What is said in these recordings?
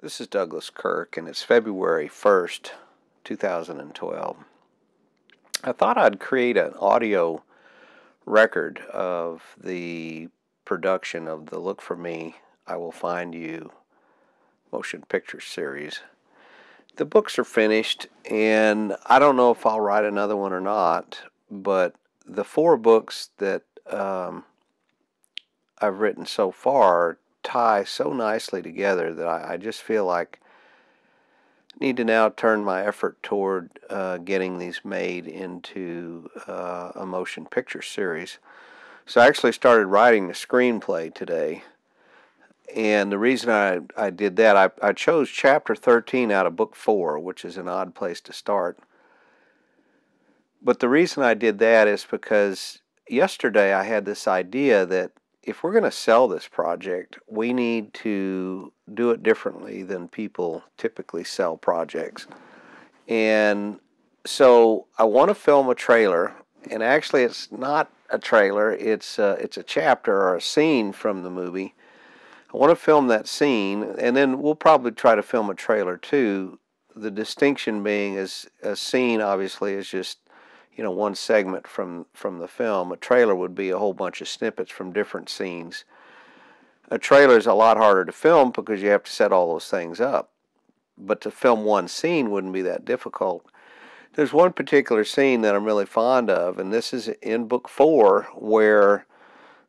This is Douglas Kirk, and it's February 1st, 2012. I thought I'd create an audio record of the production of the Look For Me, I Will Find You motion picture series. The books are finished, and I don't know if I'll write another one or not, but the four books that I've written so far tie so nicely together that I just feel like need to now turn my effort toward getting these made into a motion picture series. So I actually started writing the screenplay today. And the reason I did that, I chose chapter 13 out of book 4, which is an odd place to start. But the reason I did that is because yesterday I had this idea that if we're going to sell this project, we need to do it differently than people typically sell projects. And so I want to film a trailer, and actually it's not a trailer, it's a chapter or a scene from the movie. I want to film that scene, and then we'll probably try to film a trailer too. The distinction being is a scene obviously is just one segment from the film. A trailer would be a whole bunch of snippets from different scenes. A trailer is a lot harder to film because you have to set all those things up. But to film one scene wouldn't be that difficult. There's one particular scene that I'm really fond of, and this is in book 4, where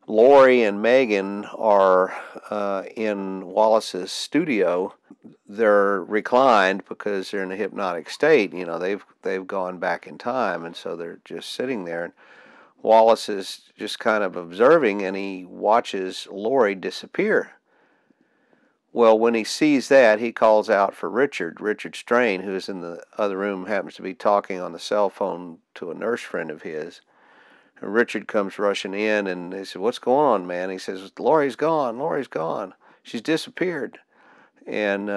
Lori and Megan are in Wallace's studio. They're reclined because they're in a hypnotic state. They've gone back in time, and so they're just sitting there. And Wallace is just kind of observing, and he watches Lori disappear. Well, when he sees that, he calls out for Richard Strain, who is in the other room, happens to be talking on the cell phone to a nurse friend of his. And Richard comes rushing in, and they said, "What's going on, man?" He says, Lori's gone. She's disappeared." And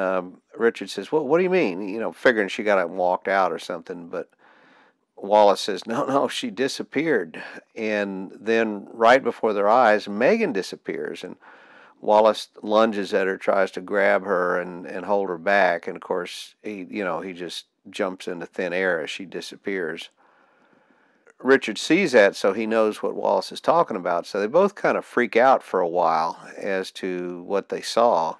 Richard says, what do you mean? Figuring she got up and walked out or something. But Wallace says, no, she disappeared. And then right before their eyes, Megan disappears. And Wallace lunges at her, tries to grab her and hold her back. And of course, he just jumps into thin air as she disappears. Richard sees that, so he knows what Wallace is talking about. So they both kind of freak out for a while as to what they saw.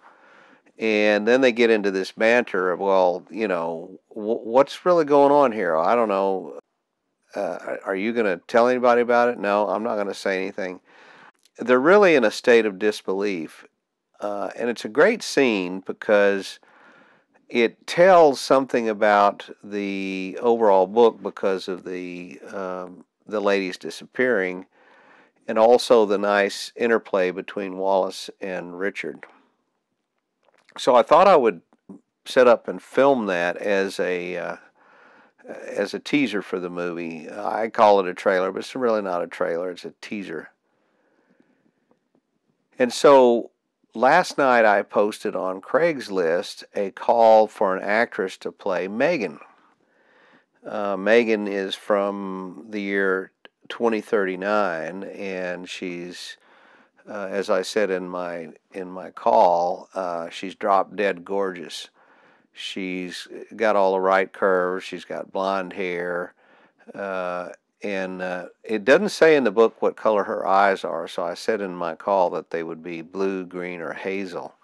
And then they get into this banter of, what's really going on here? I don't know. Are you going to tell anybody about it? No, I'm not going to say anything. They're really in a state of disbelief. And it's a great scene because it tells something about the overall book because of the ladies disappearing, and also the nice interplay between Wallace and Richard. So I thought I would set up and film that as a teaser for the movie. I call it a trailer, but it's really not a trailer. It's a teaser. And so last night I posted on Craigslist a call for an actress to play Megan. Megan is from the year 2039, and she's, as I said in my call, she's drop dead gorgeous. She's got all the right curves. She's got blonde hair, and it doesn't say in the book what color her eyes are. So I said in my call that they would be blue, green, or hazel.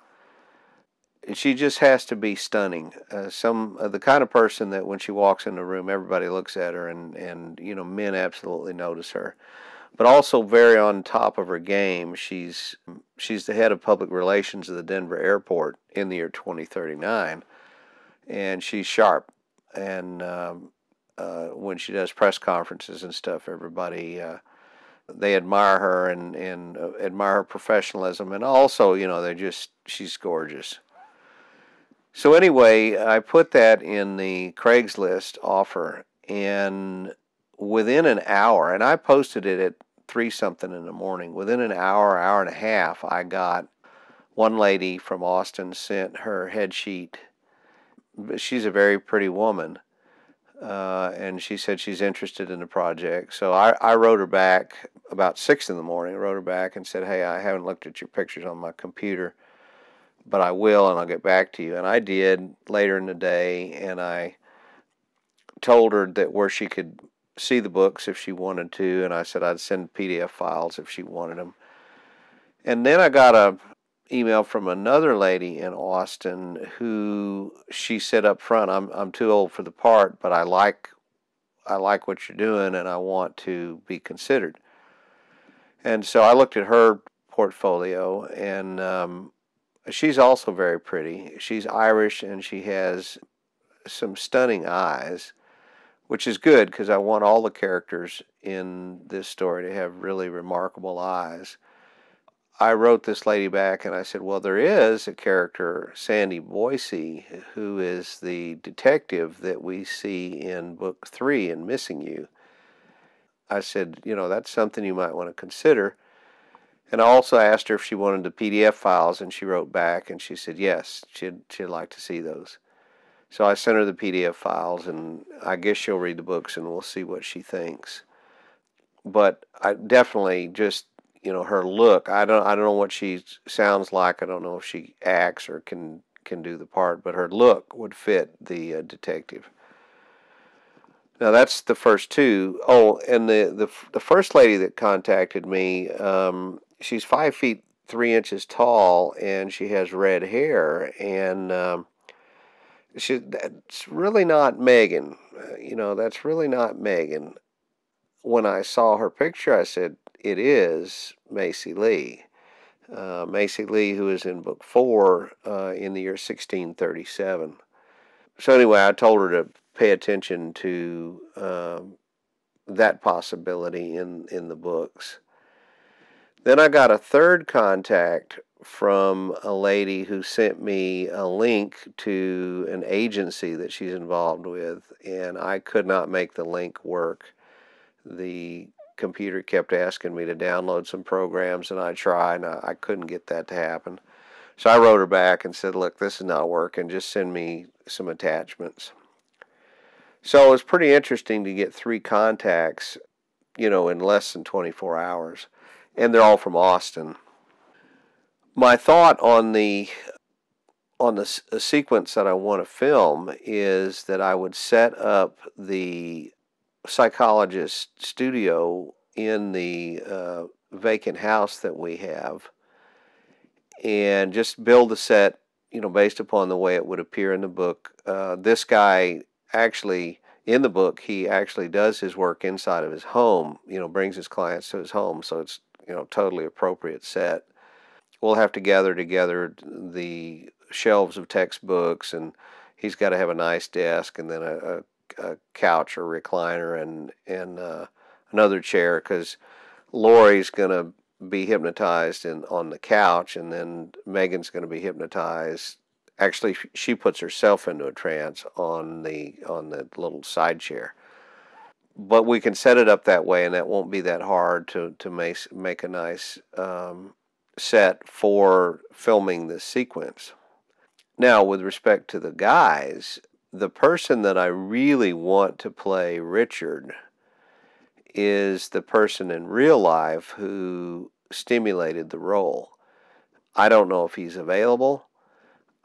She just has to be stunning. The kind of person that when she walks in the room, everybody looks at her, and men absolutely notice her. But also very on top of her game. She's the head of public relations of the Denver airport in the year 2039, and she's sharp. And when she does press conferences and stuff, everybody they admire her and admire her professionalism, and also she's gorgeous. So anyway, I put that in the Craigslist offer, and within an hour, and I posted it at 3 something in the morning, within an hour and a half, I got one lady from Austin sent her head sheet. She's a very pretty woman, and she said she's interested in the project. So I wrote her back about 6 in the morning, wrote her back and said, "Hey, I haven't looked at your pictures on my computer, but I will, and I'll get back to you. And I did later in the day, and I told her that where she could see the books if she wanted to, and I said I'd send PDF files if she wanted them. And then I got a email from another lady in Austin who she said up front, I'm too old for the part, but I like what you're doing and I want to be considered. And so I looked at her portfolio, and she's also very pretty. She's Irish and she has some stunning eyes, which is good because I want all the characters in this story to have really remarkable eyes. I wrote this lady back and I said, well, there is a character, Sandy Boise, who is the detective that we see in book 3 in Missing You. I said, that's something you might want to consider. And I also asked her if she wanted the PDF files, and she wrote back and she said yes, she'd like to see those. So I sent her the PDF files, and I guess she'll read the books and we'll see what she thinks. But I definitely just, her look. I don't know what she sounds like. I don't know if she acts or can do the part, but her look would fit the detective. Now that's the first two. Oh, and the first lady that contacted me, she's 5 feet 3 inches tall, and she has red hair, and that's really not Megan. That's really not Megan. When I saw her picture, I said, it is Macy Lee. Macy Lee, who is in book 4 in the year 1637. So anyway, I told her to pay attention to that possibility in the books. Then I got a third contact from a lady who sent me a link to an agency that she's involved with, and I could not make the link work. The computer kept asking me to download some programs, and I tried, and I couldn't get that to happen. So I wrote her back and said, look, this is not working. Just send me some attachments. So it was pretty interesting to get 3 contacts, in less than 24 hours. And they're all from Austin. My thought on the sequence that I want to film is that I would set up the psychologist studio in the vacant house that we have, and just build the set, based upon the way it would appear in the book. This guy actually, in the book, he actually does his work inside of his home, brings his clients to his home, so it's, totally appropriate set. We'll have to gather together the shelves of textbooks, and he's got to have a nice desk, and then a couch or recliner, and another chair, because Lori's going to be hypnotized on the couch, and then Megan's going to be hypnotized. Actually, she puts herself into a trance on the little side chair. But we can set it up that way, and that won't be that hard to make a nice set for filming this sequence. Now, with respect to the guys, the person that I really want to play Richard is the person in real life who stimulated the role. I don't know if he's available.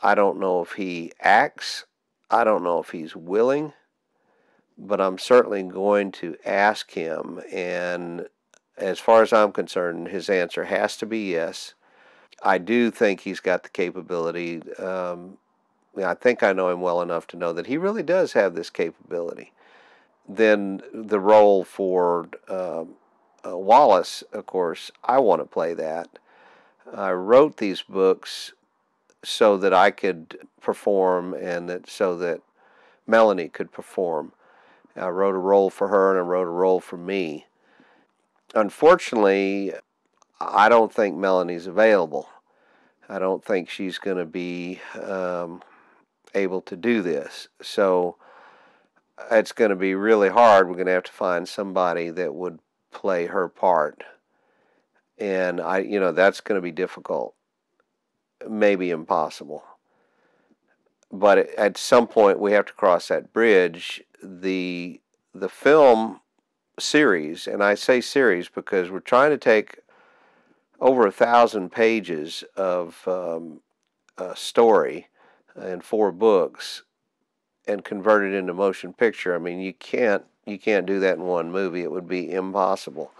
I don't know if he acts. I don't know if he's willing, but I'm certainly going to ask him. And as far as I'm concerned, his answer has to be yes. I do think he's got the capability. I think I know him well enough to know that he really does have this capability. Then the role for Wallace, of course, I want to play that. I wrote these books so that I could perform, and so that Melanie could perform. I wrote a role for her, and I wrote a role for me. Unfortunately, I don't think Melanie's available. I don't think she's going to be able to do this. So it's going to be really hard. We're going to have to find somebody that would play her part. And that's going to be difficult, maybe impossible. But at some point we have to cross that bridge. The film series, and I say series because we're trying to take over 1,000 pages of story in 4 books and convert it into motion picture. I mean, you can't do that in one movie. It would be impossible.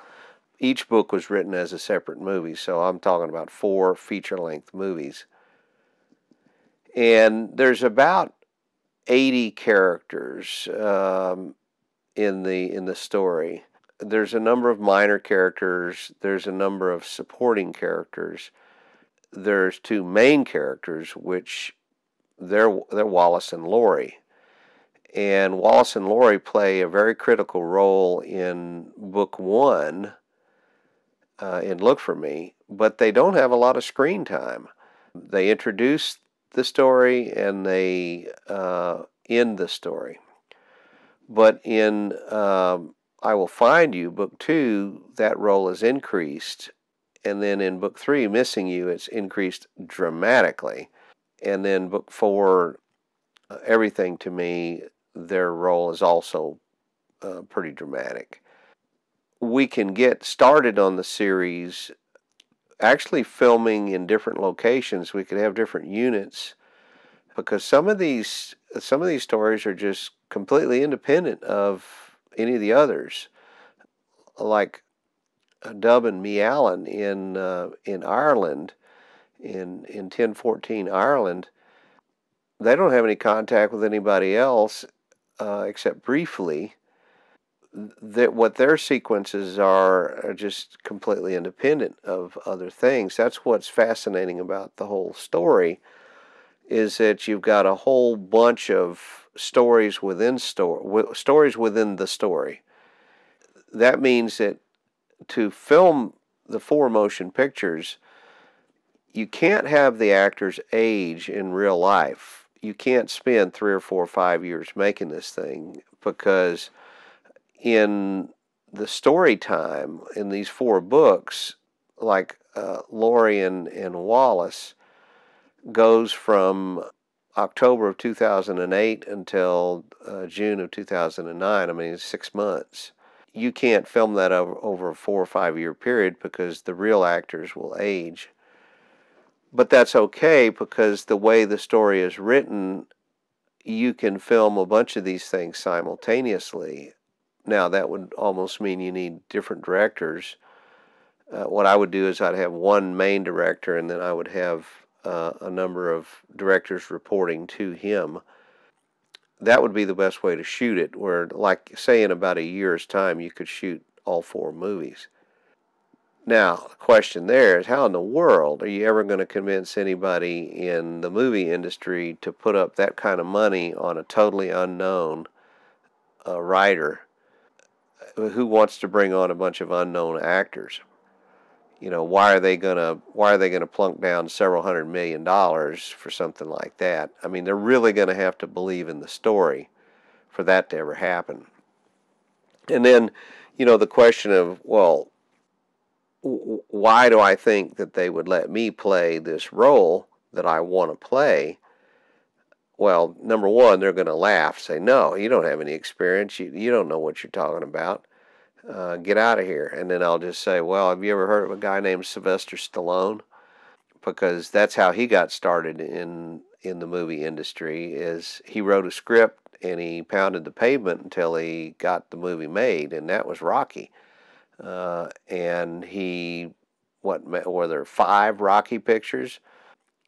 Each book was written as a separate movie, so I'm talking about 4 feature-length movies. And there's about 80 characters in the story. There's a number of minor characters. There's a number of supporting characters. There's 2 main characters, which they're Wallace and Laurie. And Wallace and Laurie play a very critical role in book 1 in Look for Me, but they don't have a lot of screen time. They introduce the story and they end the story. But in I Will Find You, book 2, that role is increased. And then in book 3, Missing You, it's increased dramatically. And then book 4, Everything to Me, their role is also pretty dramatic. We can get started on the series actually filming in different locations. We could have different units because some of these stories are just completely independent of any of the others. Like Dub and Meallan in Ireland, in 1014 Ireland, they don't have any contact with anybody else except briefly. That what their sequences are just completely independent of other things. That's what's fascinating about the whole story, is that you've got a whole bunch of stories within stories within the story. That means that to film the 4 motion pictures, you can't have the actors age in real life. You can't spend 3 or 4 or 5 years making this thing, because in the story time in these 4 books, like Laurie and Wallace, goes from October of 2008 until June of 2009. I mean, it's 6 months. You can't film that over a 4 or 5 year period because the real actors will age. But that's okay, because the way the story is written, you can film a bunch of these things simultaneously. Now, that would almost mean you need different directors. What I would do is I'd have one main director, and then I would have a number of directors reporting to him. That would be the best way to shoot it, where, like, say in about a year's time, you could shoot all 4 movies. Now, the question there is, how in the world are you ever going to convince anybody in the movie industry to put up that kind of money on a totally unknown writer who wants to bring on a bunch of unknown actors? You know, why are they gonna plunk down several $100 million for something like that? I mean, they're really going to have to believe in the story for that to ever happen. And then, the question of, well, why do I think that they would let me play this role that I want to play? Well, number one, they're going to laugh, say, no, you don't have any experience. You don't know what you're talking about. Get out of here. And then I'll just say, well, have you ever heard of a guy named Sylvester Stallone? Because that's how he got started in the movie industry. Is he wrote a script and he pounded the pavement until he got the movie made, and that was Rocky. And were there 5 Rocky pictures,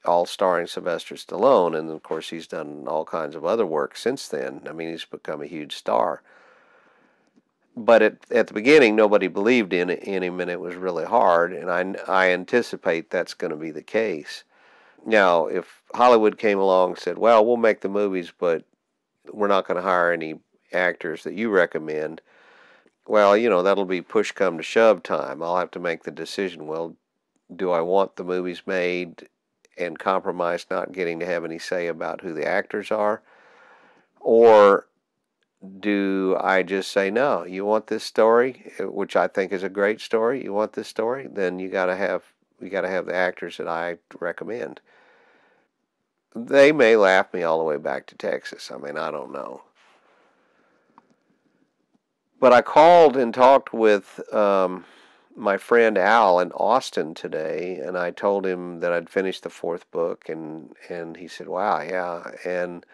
all starring Sylvester Stallone, and of course he's done all kinds of other work since then. I mean, he's become a huge star. But at the beginning, nobody believed in him, and it was really hard, and I anticipate that's going to be the case. Now, if Hollywood came along and said, well, we'll make the movies, but we're not going to hire any actors that you recommend, well, that'll be push come to shove time. I'll have to make the decision, well, do I want the movies made and compromise not getting to have any say about who the actors are? Or do I just say, no, you want this story, which I think is a great story, you want this story, then you got to have the actors that I recommend. They may laugh me all the way back to Texas. I mean, I don't know. But I called and talked with my friend Al in Austin today, and I told him that I'd finished the fourth book, and he said, "Wow, yeah," and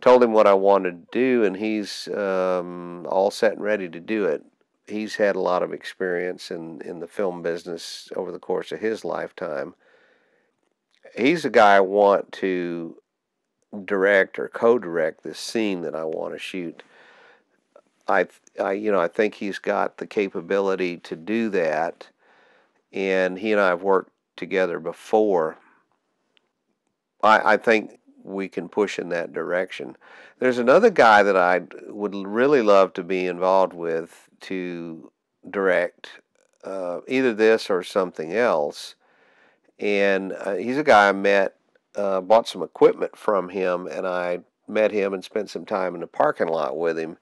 told him what I wanted to do, and he's all set and ready to do it. He's had a lot of experience in the film business over the course of his lifetime. He's the guy I want to direct or co-direct this scene that I want to shoot. I think he's got the capability to do that, and he and I have worked together before. I think we can push in that direction. There's another guy that I would really love to be involved with to direct either this or something else. And he's a guy I met, bought some equipment from him, and I met him and spent some time in the parking lot with him,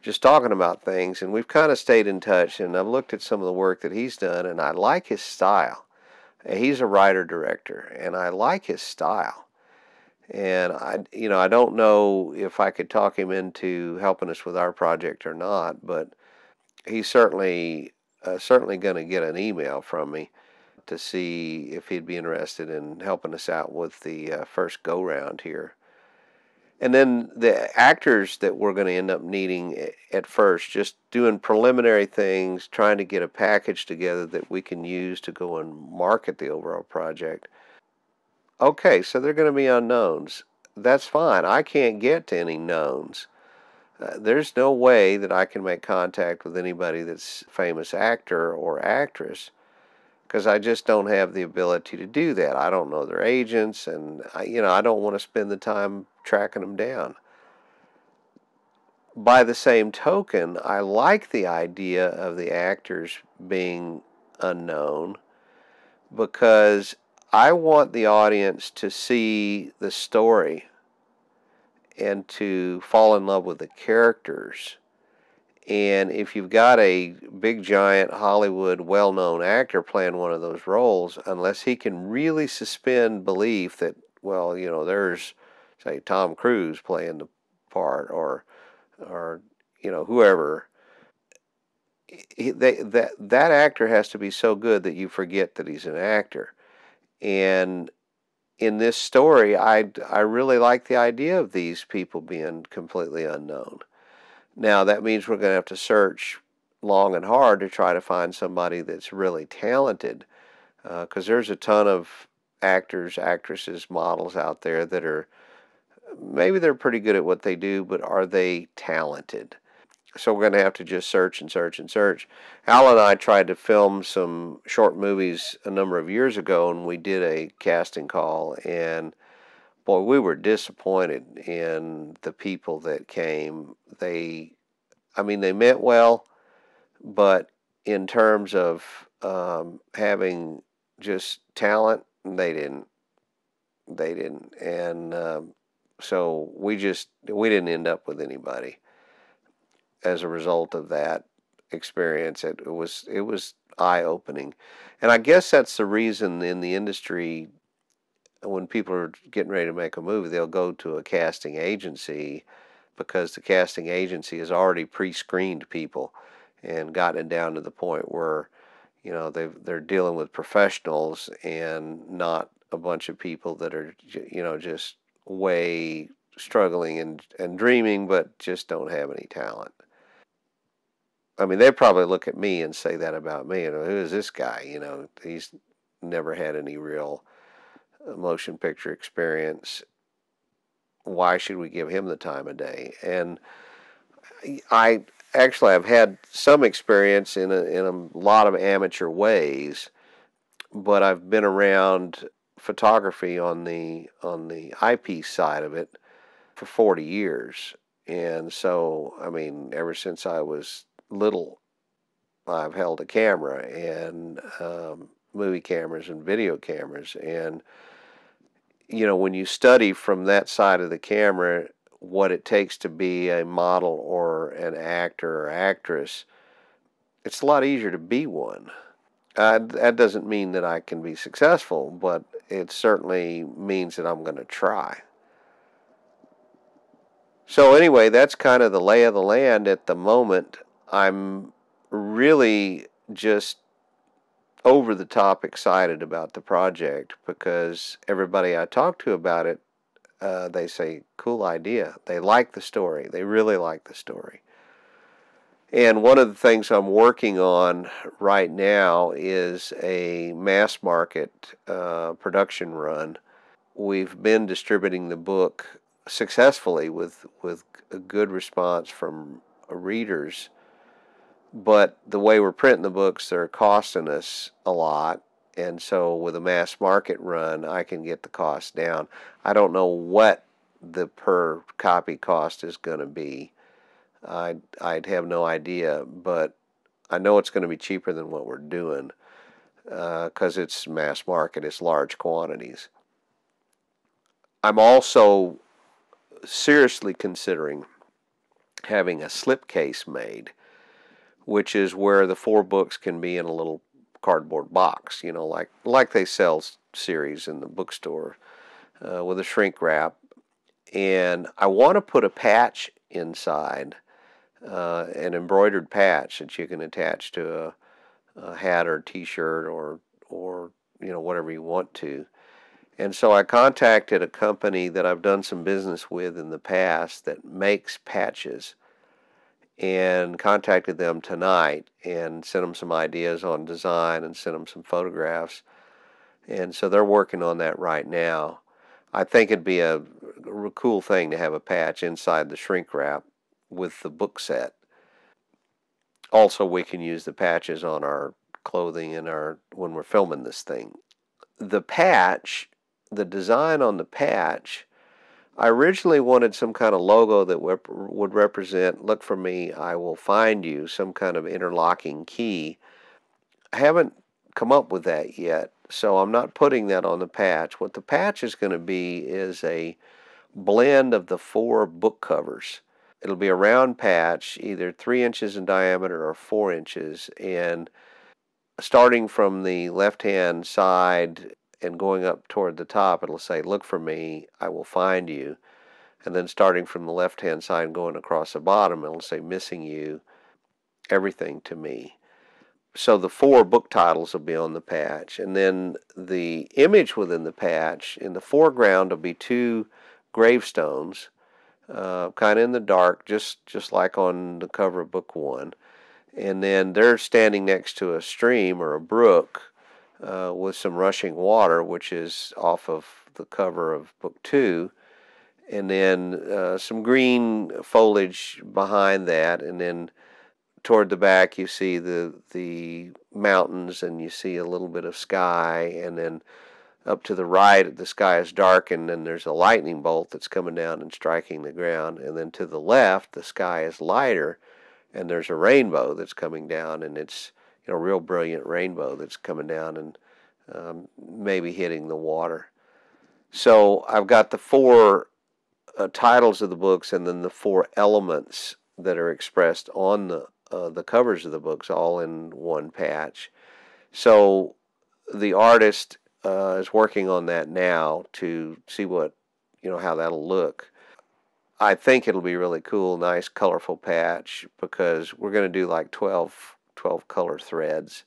just talking about things. And we've kind of stayed in touch, and I've looked at some of the work that he's done, and I like his style. He's a writer director, and I like his style. And I don't know if I could talk him into helping us with our project or not, but he's certainly going to get an email from me to see if he'd be interested in helping us out with the first go round here. And then the actors that we're going to end up needing at first, just doing preliminary things, trying to get a package together that we can use to go and market the overall project. Okay, so they're going to be unknowns. That's fine. I can't get to any knowns. There's no way that I can make contact with anybody that's a famous actor or actress because I just don't have the ability to do that. I don't know their agents, and I don't want to spend the time tracking them down. By the same token, I like the idea of the actors being unknown because I want the audience to see the story and to fall in love with the characters. And if you've got a big giant Hollywood well-known actor playing one of those roles, unless he can really suspend belief that, well, there's, say, Tom Cruise playing the part, or whoever, that actor has to be so good that you forget that he's an actor. And in this story, I really like the idea of these people being completely unknown. Now, that means we're going to have to search long and hard to try to find somebody that's really talented, because there's a ton of actors, actresses, models out there that are, maybe they're pretty good at what they do, but are they talented? So we're going to have to just search and search and search. Al and I tried to film some short movies a number of years ago, and we did a casting call, and boy, we were disappointed in the people that came. They meant well, but in terms of having just talent, they didn't. They didn't, and so we didn't end up with anybody as a result of that experience. It was eye opening, and I guess that's the reason in the industry when people are getting ready to make a movie, they'll go to a casting agency because the casting agency has already pre-screened people and gotten it down to the point where they're dealing with professionals and not a bunch of people that are just way struggling and dreaming but just don't have any talent. I mean, they probably look at me and say that about me. Who is this guy? He's never had any real motion picture experience. Why should we give him the time of day? And I actually have had some experience in a lot of amateur ways, but I've been around photography on the eyepiece side of it for 40 years. And so, I mean, ever since I was little, I've held a camera and movie cameras and video cameras. And when you study from that side of the camera what it takes to be a model or an actor or actress, it's a lot easier to be one. That doesn't mean that I can be successful, but it certainly means that I'm going to try. So anyway, that's kind of the lay of the land at the moment. I'm really just over the top excited about the project because everybody I talk to about it, they say, cool idea. They like the story. They really like the story. And one of the things I'm working on right now is a mass market production run. We've been distributing the book successfully with a good response from readers, but the way we're printing the books, they're costing us a lot. And so with a mass market run, I can get the cost down. I don't know what the per copy cost is going to be. I'd have no idea, but I know it's going to be cheaper than what we're doing because it's mass market, it's large quantities. I'm also seriously considering having a slipcase made, which is where the 4 books can be in a little cardboard box, like they sell series in the bookstore with a shrink wrap. And I want to put a patch inside, an embroidered patch that you can attach to a hat or T-shirt or whatever you want to. And so I contacted a company that I've done some business with in the past that makes patches, and contacted them tonight and sent them some ideas on design and sent them some photographs. And so they're working on that right now. I think it'd be a cool thing to have a patch inside the shrink wrap with the book set. Also, we can use the patches on our clothing and our when we're filming this thing. The patch, the design on the patch, I originally wanted some kind of logo that would represent, look for me, I will find you, some kind of interlocking key. I haven't come up with that yet, so I'm not putting that on the patch. What the patch is going to be is a blend of the 4 book covers. It'll be a round patch, either 3 inches in diameter or 4 inches, and starting from the left-hand side and going up toward the top, it'll say, look for me, I will find you. And then starting from the left-hand side and going across the bottom, it'll say, missing you, everything to me. So the 4 book titles will be on the patch. And then the image within the patch, in the foreground will be 2 gravestones, kind of in the dark, just like on the cover of book 1. And then they're standing next to a stream or a brook with some rushing water, which is off of the cover of book 2. And then some green foliage behind that, and then toward the back you see the mountains, and you see a little bit of sky, and then up to the right the sky is darkened and there's a lightning bolt that's coming down and striking the ground, and then to the left the sky is lighter and there's a rainbow that's coming down, and it's a real brilliant rainbow that's coming down and maybe hitting the water. So I've got the 4 titles of the books, and then the 4 elements that are expressed on the covers of the books, all in one patch. So the artist is working on that now to see how that'll look. I think it'll be really cool, nice, colorful patch, because we're going to do like 12 color threads.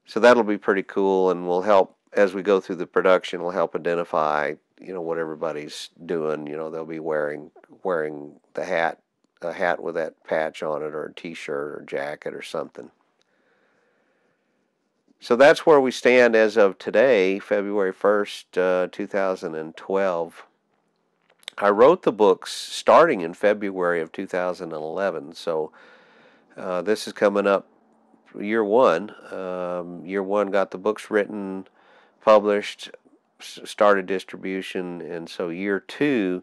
So that'll be pretty cool, and will help as we go through the production. Will help identify what everybody's doing. They'll be wearing the hat, a hat with that patch on it, or a T-shirt or jacket or something. So that's where we stand as of today, February 1st, 2012. I wrote the books starting in February of 2011, so this is coming up year 1. Year 1 got the books written, published, started distribution, and so year 2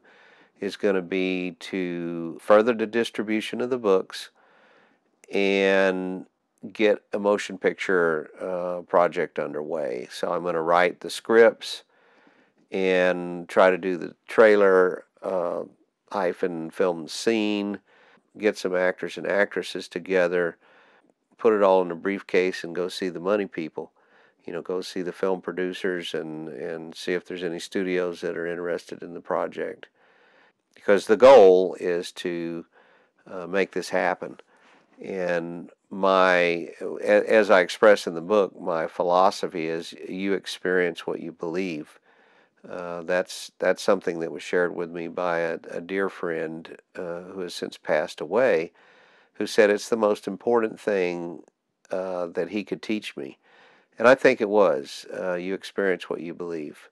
is going to be to further the distribution of the books and get a motion picture project underway. So I'm going to write the scripts and try to do the trailer hyphen film scene, get some actors and actresses together, put it all in a briefcase, and go see the money people. Go see the film producers and see if there's any studios that are interested in the project. Because the goal is to make this happen. And as I express in the book, my philosophy is you experience what you believe. That's something that was shared with me by a dear friend who has since passed away, who said it's the most important thing that he could teach me. And I think it was. You experience what you believe.